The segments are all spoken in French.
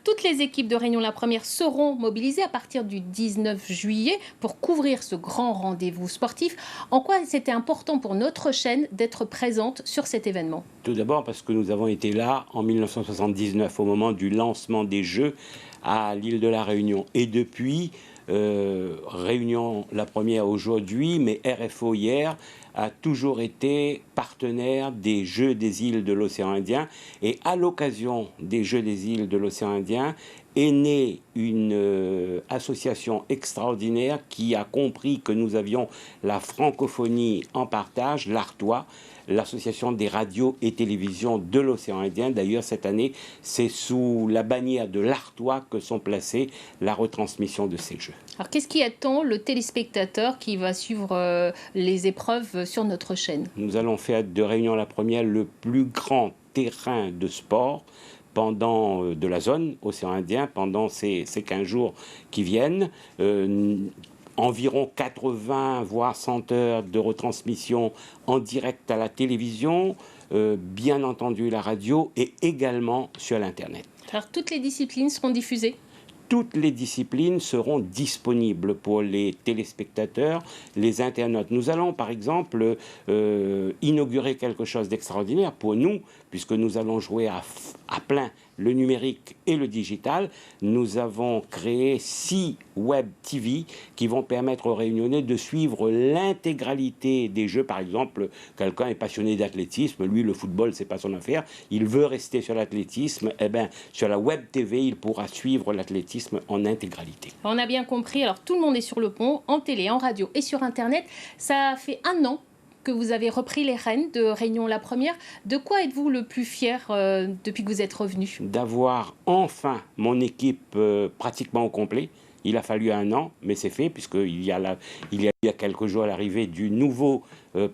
toutes les équipes de Réunion la Première seront mobilisées à partir du 19 juillet pour couvrir ce grand rendez-vous sportif. En quoi c'était important pour notre chaîne d'être présente sur cet événement? Tout d'abord parce que nous avons été là en 1979 au moment du lancement des Jeux à l'île de la Réunion. Et depuis, Réunion la Première aujourd'hui, mais RFO hier, a toujours été partenaire des Jeux des îles de l'océan Indien. Et à l'occasion des Jeux des îles de l'océan Indien, est née une association extraordinaire qui a compris que nous avions la francophonie en partage, l'Artois, l'association des radios et télévisions de l'océan Indien. D'ailleurs, cette année, c'est sous la bannière de l'Artois que sont placées la retransmission de ces Jeux. Alors, qu'est-ce qui attend le téléspectateur qui va suivre les épreuves sur notre chaîne? Nous allons faire de Réunion la Première le plus grand terrain de sport de la zone océan Indien pendant ces 15 jours qui viennent. Environ 80 voire 100 heures de retransmission en direct à la télévision, bien entendu la radio et également sur l'Internet. Alors toutes les disciplines seront diffusées? Toutes les disciplines seront disponibles pour les téléspectateurs, les internautes. Nous allons par exemple inaugurer quelque chose d'extraordinaire pour nous, puisque nous allons jouer à plein le numérique et le digital. Nous avons créé 6 web TV qui vont permettre aux Réunionnais de suivre l'intégralité des Jeux. Par exemple, quelqu'un est passionné d'athlétisme, lui le football c'est pas son affaire, il veut rester sur l'athlétisme, eh bien sur la web TV il pourra suivre l'athlétisme en intégralité. On a bien compris, alors tout le monde est sur le pont, en télé, en radio et sur Internet. Ça fait 1 an que vous avez repris les rênes de Réunion la Première. De quoi êtes-vous le plus fier depuis que vous êtes revenu? D'avoir enfin mon équipe pratiquement au complet. Il a fallu 1 an, mais c'est fait, puisqu'il y a quelques jours l'arrivée du nouveau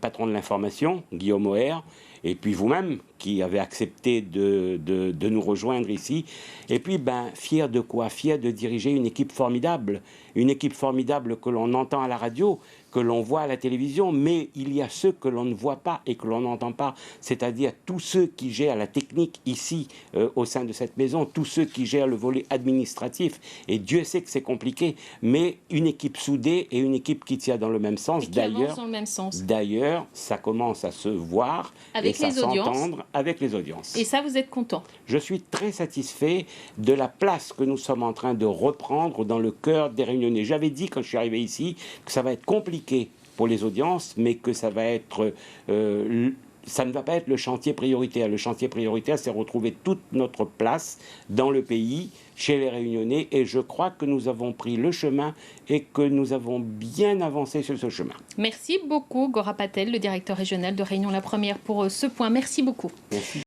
patron de l'information, Guillaume O'Hare, et puis vous-même, qui avez accepté de nous rejoindre ici. Et puis, fier de quoi? Fier de diriger une équipe formidable que l'on entend à la radio, que l'on voit à la télévision, mais il y a ceux que l'on ne voit pas et que l'on n'entend pas, c'est-à-dire tous ceux qui gèrent la technique ici, au sein de cette maison, tous ceux qui gèrent le volet administratif, et Dieu sait que c'est compliqué, mais une équipe soudée et une équipe qui tient dans le même sens. D'ailleurs, ça commence à se voir avec et à s'entendre avec les audiences. Et ça, vous êtes content? Je suis très satisfait de la place que nous sommes en train de reprendre dans le cœur des Réunionnais. J'avais dit quand je suis arrivé ici que ça va être compliqué pour les audiences, mais que ça va être... ça ne va pas être le chantier prioritaire. Le chantier prioritaire, c'est retrouver toute notre place dans le pays, chez les Réunionnais, et je crois que nous avons pris le chemin et que nous avons bien avancé sur ce chemin. Merci beaucoup, Gaurav Patel, le directeur régional de Réunion la Première, pour ce point. Merci beaucoup. Merci.